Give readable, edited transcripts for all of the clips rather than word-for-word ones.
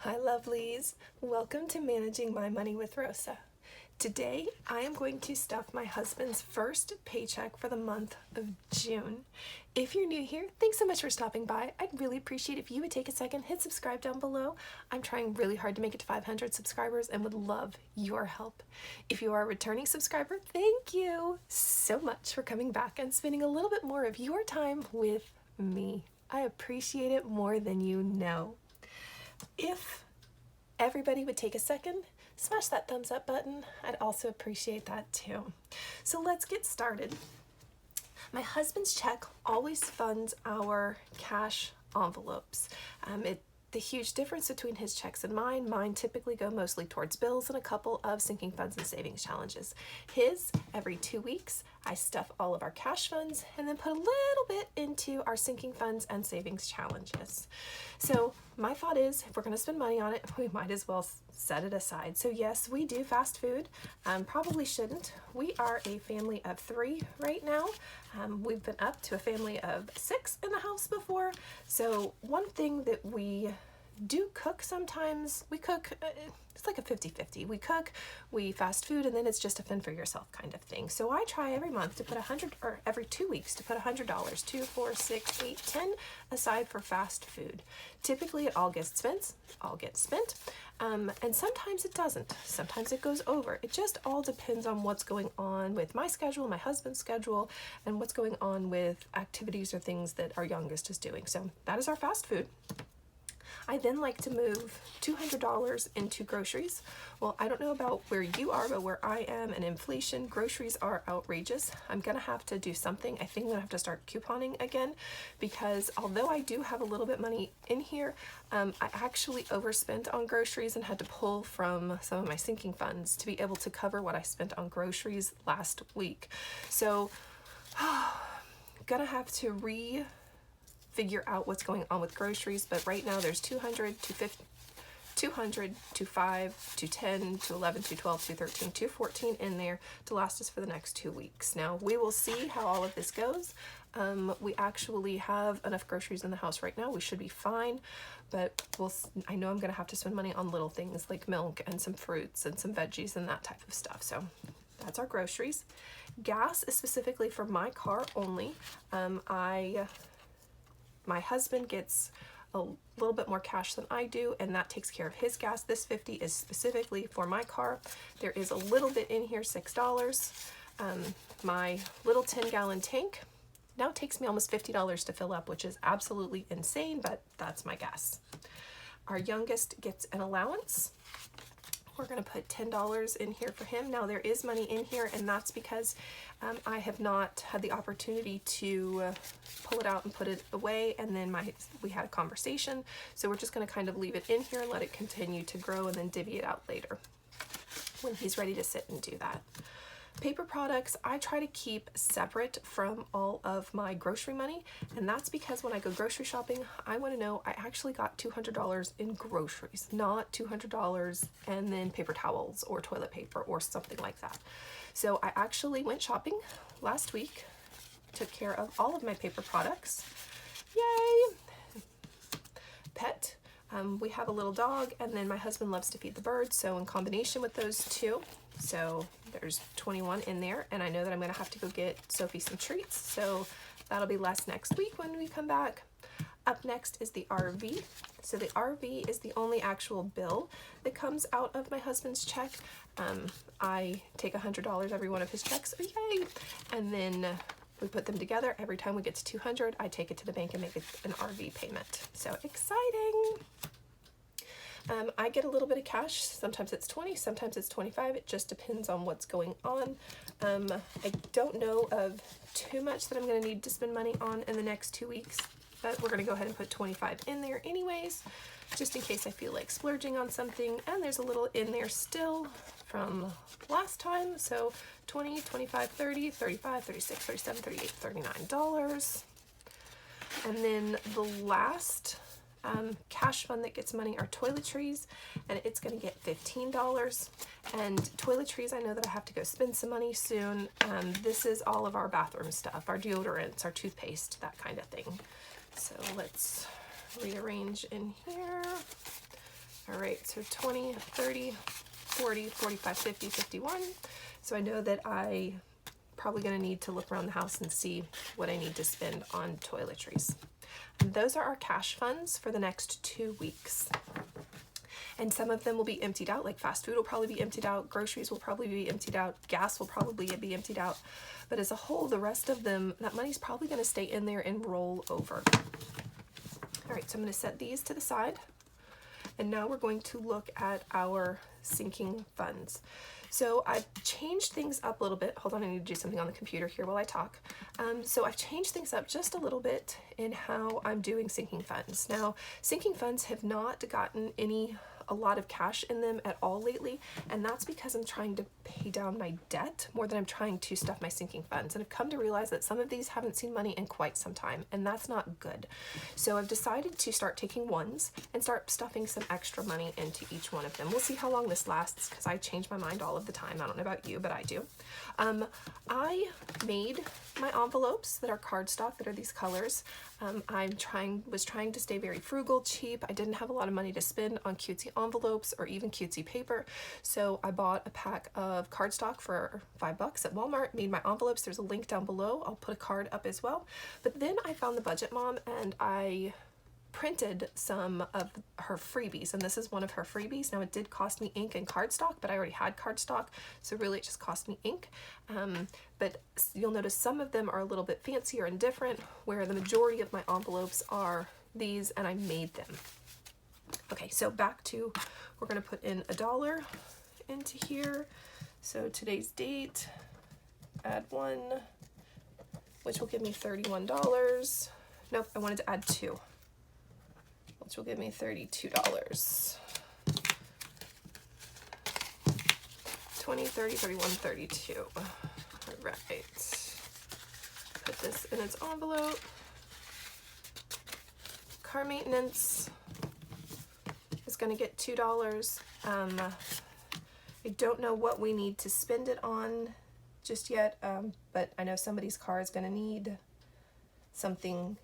Hi lovelies, welcome to Managing My Money with Rosa. Today I am going to stuff my husband's first paycheck for the month of June. If you're new here, thanks so much for stopping by. I'd really appreciate if you would take a second, hit subscribe down below. I'm trying really hard to make it to 500 subscribers and would love your help. If you are a returning subscriber, thank you so much for coming back and spending a little bit more of your time with me. I appreciate it more than you know. If everybody would take a second, smash that thumbs up button. I'd also appreciate that too. So let's get started. My husband's check always funds our cash envelopes. The huge difference between his checks and mine typically go mostly towards bills and a couple of sinking funds and savings challenges. His, every 2 weeks, I stuff all of our cash funds and then put a little bit into our sinking funds and savings challenges. So my thought is, if we're going to spend money on it, we might as well set it aside. So yes, we do fast food. Probably shouldn't. We are a family of 3 right now. We've been up to a family of 6 in the house before. So one thing that we do cook sometimes, we cook, it's like a 50-50. We cook, we fast food, and then it's just a fend for yourself kind of thing. So I try every month to put every 2 weeks to put $100, 2, 4, 6, 8, 10 aside for fast food. Typically it all gets spent, and sometimes it doesn't. Sometimes it goes over. It just all depends on what's going on with my schedule, my husband's schedule, and what's going on with activities or things that our youngest is doing. So that is our fast food. I then like to move $200 into groceries. Well, I don't know about where you are, but where I am and inflation, groceries are outrageous. I'm gonna have to do something. I think I'm gonna have to start couponing again, because although I do have a little bit money in here, I actually overspent on groceries and had to pull from some of my sinking funds to be able to cover what I spent on groceries last week. So, gonna have to figure out what's going on with groceries, but right now there's 200, 250, 200, 25, 210, 211, 212, 213, 214 in there to last us for the next 2 weeks. Now we will see how all of this goes. We actually have enough groceries in the house right now. We should be fine, but I know I'm gonna have to spend money on little things like milk and some fruits and some veggies and that type of stuff. So that's our groceries. Gas is specifically for my car only. My husband gets a little bit more cash than I do, and that takes care of his gas. This $50 is specifically for my car. There is a little bit in here, $6. My little 10-gallon tank now takes me almost $50 to fill up, which is absolutely insane, but that's my gas. Our youngest gets an allowance. We're going to put $10 in here for him. Now there is money in here, and that's because I have not had the opportunity to pull it out and put it away, and then we had a conversation, so we're just going to kind of leave it in here and let it continue to grow and then divvy it out later when he's ready to sit and do that. Paper products, I try to keep separate from all of my grocery money, and that's because when I go grocery shopping, I want to know I actually got $200 in groceries, not $200 and then paper towels or toilet paper or something like that. So I actually went shopping last week, took care of all of my paper products. Yay! Pet. We have a little dog, and then my husband loves to feed the birds, so in combination with those two, so there's 21 in there, and I know that I'm going to have to go get Sophie some treats, so that'll be less next week when we come back. Up next is the RV. So the RV is the only actual bill that comes out of my husband's check. I take $100 every one of his checks, yay! And then we put them together. Every time we get to 200, I take it to the bank and make it an RV payment. So exciting! I get a little bit of cash. Sometimes it's 20, sometimes it's 25. It just depends on what's going on. I don't know of too much that I'm going to need to spend money on in the next 2 weeks, but we're going to go ahead and put 25 in there anyways, just in case I feel like splurging on something. And there's a little in there still from last time. So 20, 25, 30, 35, 36, 37, 38, $39. And then the last cash fund that gets money are Toiletries, and it's going to get $15. And Toiletries, I know that I have to go spend some money soon. This is all of our bathroom stuff, our deodorants, our toothpaste, that kind of thing. So let's rearrange in here. All right, so 20, 30, 40, 45, 50, 51. So I know that I probably going to need to look around the house and see what I need to spend on toiletries. And those are our cash funds for the next 2 weeks. And some of them will be emptied out, like fast food will probably be emptied out, groceries will probably be emptied out, gas will probably be emptied out. But as a whole, the rest of them, that money's probably going to stay in there and roll over. All right, so I'm going to set these to the side. And now we're going to look at our sinking funds. So I've changed things up a little bit. Hold on, I need to do something on the computer here while I talk. So I've changed things up just a little bit in how I'm doing sinking funds. Now, sinking funds have not gotten a lot of cash in them at all lately, and that's because I'm trying to pay down my debt more than I'm trying to stuff my sinking funds. And I've come to realize that some of these haven't seen money in quite some time, and that's not good. So I've decided to start taking ones and start stuffing some extra money into each one of them. We'll see how long this lasts, because I change my mind all of the time. I don't know about you, but I do. I made my envelopes that are cardstock, that are these colors. Was trying to stay very frugal, cheap. I didn't have a lot of money to spend on cutesy envelopes or even cutesy paper, so I bought a pack of cardstock for $5 at Walmart, made my envelopes. There's a link down below. I'll put a card up as well. But then I found the Budget Mom and I printed some of her freebies, and this is one of her freebies. Now, it did cost me ink and cardstock, but I already had cardstock, so really it just cost me ink. But you'll notice some of them are a little bit fancier and different, where the majority of my envelopes are these, and I made them. Okay, so back to, we're going to put in $1 into here. So today's date, add 1, which will give me $31. Nope, I wanted to add 2. Which will give me $32. 20, 30, 31, 32. All right. Put this in its envelope. Car maintenance is going to get $2. I don't know what we need to spend it on just yet, but I know somebody's car is going to need something,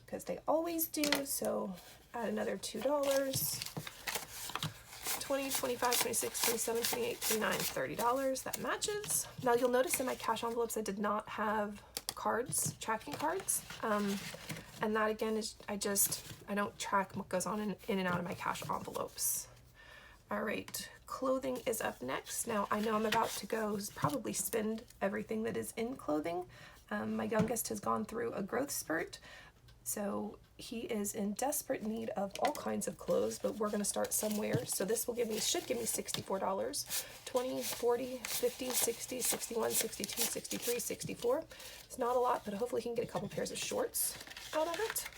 because they always do, so add another $2. 20, 25, 26, 27, 28, 29, $30. That matches. Now you'll notice in my cash envelopes I did not have cards, tracking cards. And that again is, I don't track what goes on in and out of my cash envelopes. All right, clothing is up next. Now I know I'm about to go probably spend everything that is in clothing. My youngest has gone through a growth spurt, so he is in desperate need of all kinds of clothes, but we're going to start somewhere. So this will should give me $64. 20, 40, 50, 60, 61, 62, 63, 64. It's not a lot, but hopefully he can get a couple pairs of shorts out of it.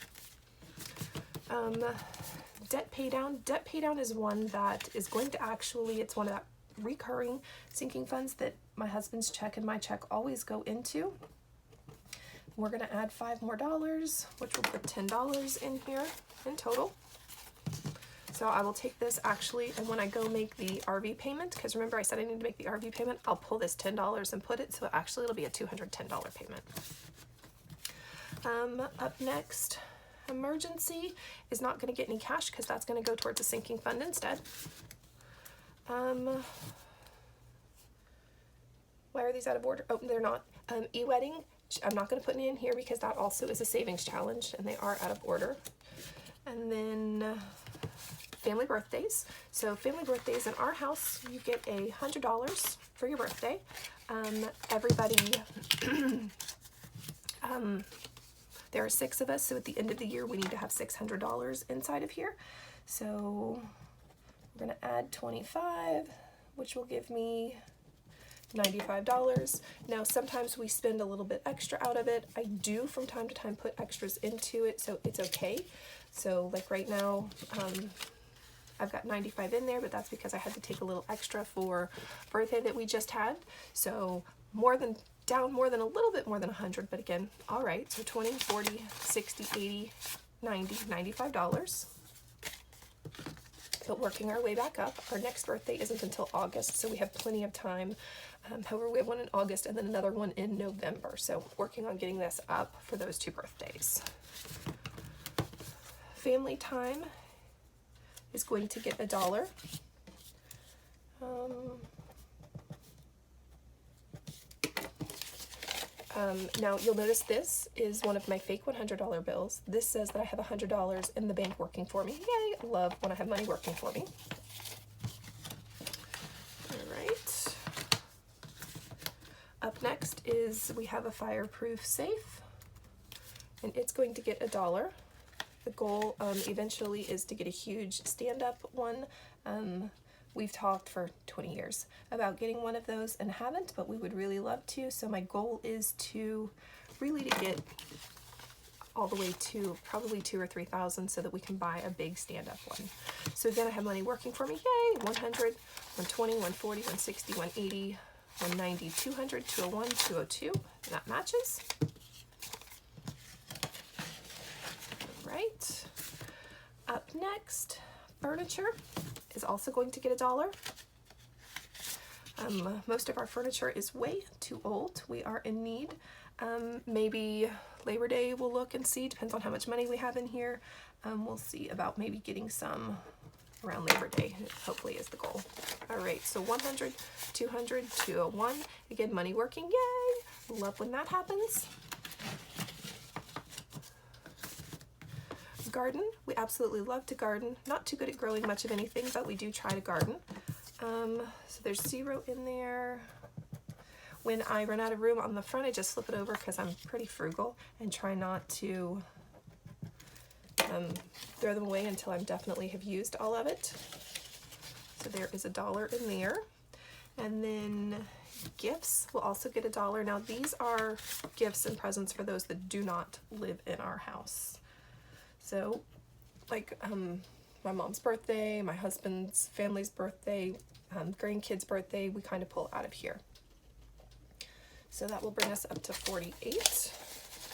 Debt pay down. Debt pay down is one that is going to it's one of that recurring sinking funds that my husband's check and my check always go into. We're going to add $5 more, which will put $10 in here in total. So I will take this actually, and when I go make the RV payment, because remember I said I need to make the RV payment, I'll pull this $10 and put it, so actually it'll be a $210 payment. Up next, emergency is not going to get any cash because that's going to go towards a sinking fund instead. Why are these out of order? Oh, they're not. E-wedding. I'm not going to put any in here because that also is a savings challenge and they are out of order. And then family birthdays. So family birthdays in our house, you get $100 for your birthday. Everybody, there are 6 of us, so at the end of the year we need to have $600 inside of here. So we're going to add 25, which will give me $95. Now sometimes we spend a little bit extra out of it. I do from time to time put extras into it, so it's okay. So like right now, I've got 95 in there, but that's because I had to take a little extra for birthday that we just had. So down more than a little bit more than 100, but again, all right. So 20, 40, 60, 80, 90, $95. But working our way back up, our next birthday isn't until August, so we have plenty of time. However, we have one in August and then another one in November. So working on getting this up for those 2 birthdays. Family time is going to get $1. Now you'll notice this is one of my fake $100 bills. This says that I have $100 in the bank working for me. Yay, love when I have money working for me. All right. Up next is we have a fireproof safe, and it's going to get $1. The goal eventually is to get a huge stand-up one. We've talked for 20 years about getting one of those and haven't, but we would really love to. So my goal is to really to get all the way to probably 2,000 or 3,000 so that we can buy a big stand-up one. So again, I have money working for me. Yay! 100, 120, 140, 160, 180, 190, 200, 201, 202. That matches. All right. Up next, furniture is also going to get $1. Most of our furniture is way too old. We are in need. Maybe Labor Day we'll look and see, depends on how much money we have in here. We'll see about maybe getting some around Labor Day, hopefully is the goal. All right, so 100, 200, 201. Again, money working, yay! Love when that happens. Garden, we absolutely love to garden. Not too good at growing much of anything, but we do try to garden. So there's 0 in there. When I run out of room on the front, I just flip it over because I'm pretty frugal and try not to throw them away until I definitely have used all of it. So there is $1 in there. And then gifts will also get $1. Now these are gifts and presents for those that do not live in our house. So like my mom's birthday, my husband's family's birthday, grandkids' birthday, we kind of pull out of here. So that will bring us up to 48,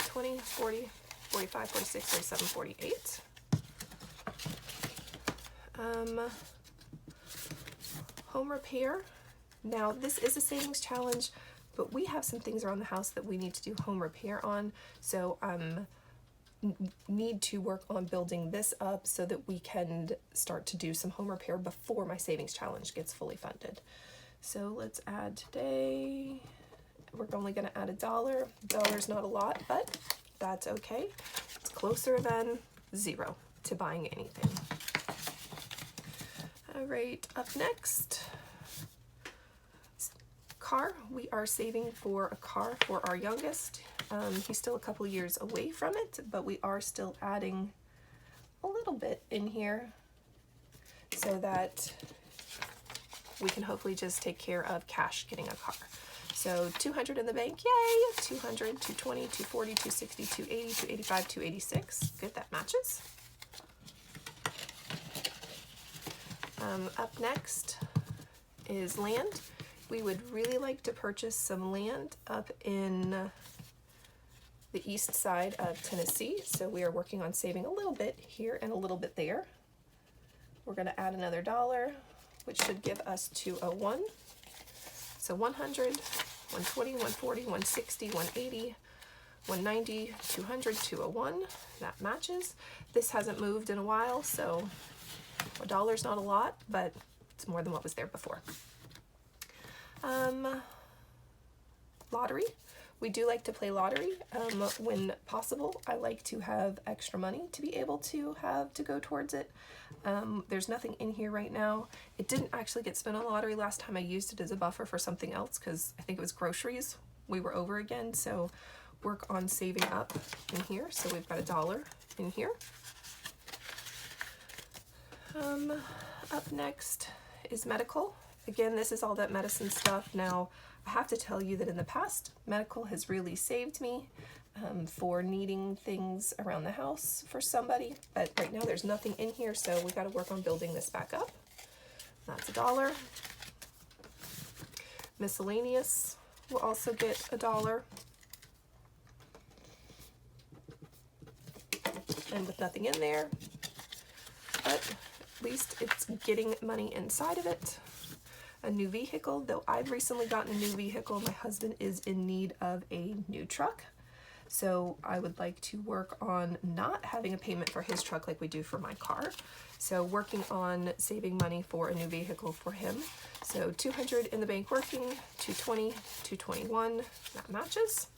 20, 40, 45, 46, 47, 48. Home repair. Now this is a savings challenge, but we have some things around the house that we need to do home repair on. So need to work on building this up so that we can start to do some home repair before my savings challenge gets fully funded. So let's add today. We're only going to add $1. $1's not a lot, but that's okay. It's closer than 0 to buying anything. All right, up next, car. We are saving for a car for our youngest. He's still a couple years away from it, but we are still adding a little bit in here so that we can hopefully just take care of cash getting a car. So 200 in the bank, yay! 200, 220, 240, 260, 280, 285, 286. Good, that matches. Up next is land. We would really like to purchase some land up in the east side of Tennessee. So we are working on saving a little bit here and a little bit there. We're going to add another $1, which should give us 201. So 100, 120, 140, 160, 180, 190, 200, 201. That matches. This hasn't moved in a while, so $1's not a lot, but it's more than what was there before. Lottery. We do like to play lottery when possible. I like to have extra money to be able to have to go towards it. There's nothing in here right now. It didn't actually get spent on lottery last time. I used it as a buffer for something else because I think it was groceries. We were over again, so work on saving up in here. So we've got $1 in here. Up next is medical. Again, this is all that medicine stuff. Now, I have to tell you that in the past, medical has really saved me for needing things around the house for somebody, but right now there's nothing in here, so we got to work on building this back up. That's $1. Miscellaneous will also get $1. And with nothing in there, but at least it's getting money inside of it. A new vehicle, though I've recently gotten a new vehicle. My husband is in need of a new truck. So I would like to work on not having a payment for his truck like we do for my car. So working on saving money for a new vehicle for him. So 200 in the bank working, 220, 221, that matches.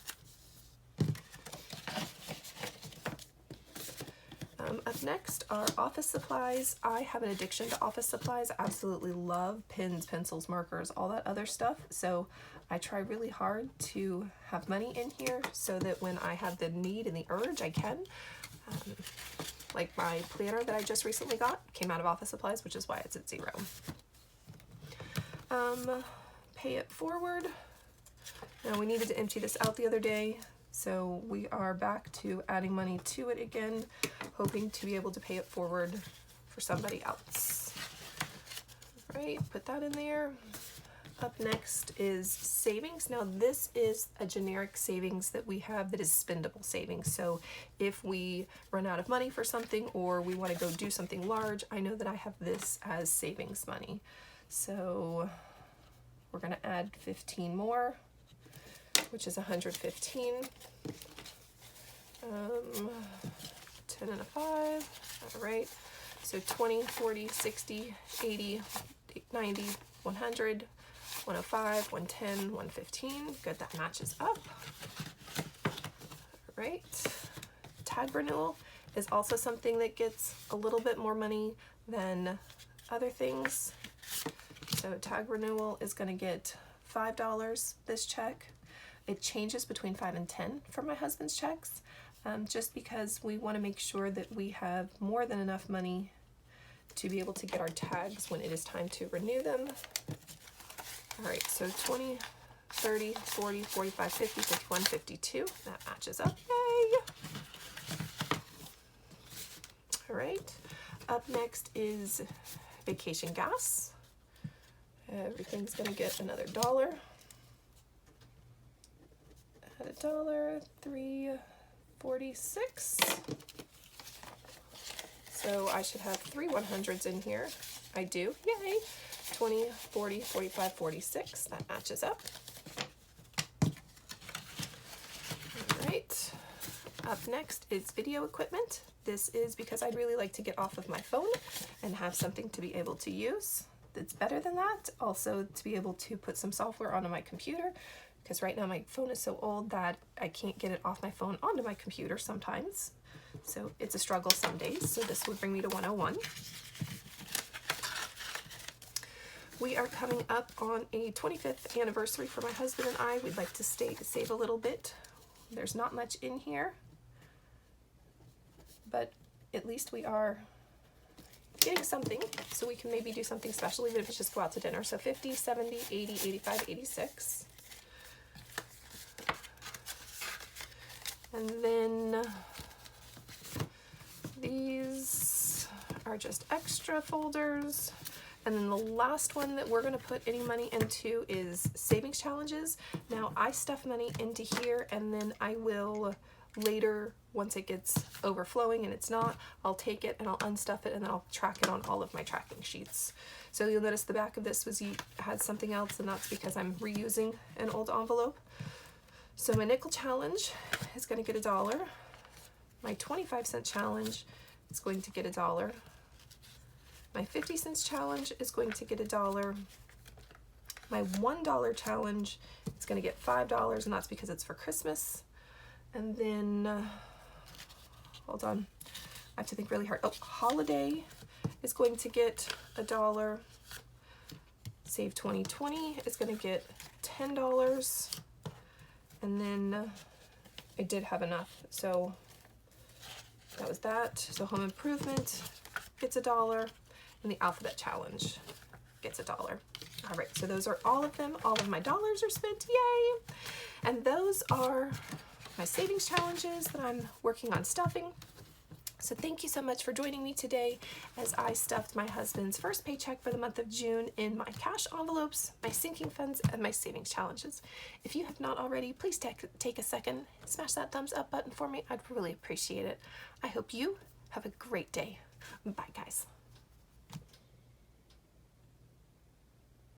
Up next are office supplies. I have an addiction to office supplies. I absolutely love pens, pencils, markers, all that other stuff. So I try really hard to have money in here so that when I have the need and the urge, I can. Like my planner that I just recently got came out of office supplies, which is why it's at 0. Pay it forward. Now we needed to empty this out the other day, so we are back to adding money to it again, hoping to be able to pay it forward for somebody else. All right, put that in there. Up next is savings. Now this is a generic savings that we have that is spendable savings. So if we run out of money for something or we want to go do something large, I know that I have this as savings money. So we're going to add 15 more, which is 115. 10 and a 5. All right. So 20, 40, 60, 80, 90, 100. 105, 110, 115. Good, that matches up. All right. Tag renewal is also something that gets a little bit more money than other things. So tag renewal is going to get $5 this check. It changes between 5 and 10 for my husband's checks, just because we want to make sure that we have more than enough money to be able to get our tags when it is time to renew them. All right, so 20, 30, 40, 45, 50, 51, 52. That matches up. Yay! All right, up next is vacation gas. Everything's gonna get another $1. Add $1, $3.46. So I should have 3 100s in here. I do, yay! 20, 40, 45, 46, that matches up. All right, up next is video equipment. This is because I'd really like to get off of my phone and have something to be able to use that's better than that. Also to be able to put some software onto my computer, because right now my phone is so old that I can't get it off my phone onto my computer sometimes. So it's a struggle some days, so this would bring me to 101. We are coming up on a 25th anniversary for my husband and I. We'd like to save a little bit. There's not much in here, but at least we are getting something, so we can maybe do something special, even if it's just go out to dinner. So 50, 70, 80, 85, 86. And then these are just extra folders. And then the last one that we're going to put any money into is savings challenges. Now I stuff money into here, and then I will later, once it gets overflowing and it's not, I'll take it and I'll unstuff it and then I'll track it on all of my tracking sheets. So you'll notice the back of this had something else, and that's because I'm reusing an old envelope. So my nickel challenge is going to get $1. My 25-cent challenge is going to get $1. My 50-cent challenge is going to get $1. My $1 challenge is going to get $5, and that's because it's for Christmas. And then, hold on, I have to think really hard. Oh, holiday is going to get $1. Save 2020 is going to get $10. And then I did have enough, so that was that. So home improvement gets $1. And the alphabet challenge gets $1. All right, so those are all of them. All of my dollars are spent, yay! And those are my savings challenges that I'm working on stuffing. So thank you so much for joining me today as I stuffed my husband's first paycheck for the month of June in my cash envelopes, my sinking funds, and my savings challenges. If you have not already, please take a second, smash that thumbs up button for me. I'd really appreciate it. I hope you have a great day. Bye, guys.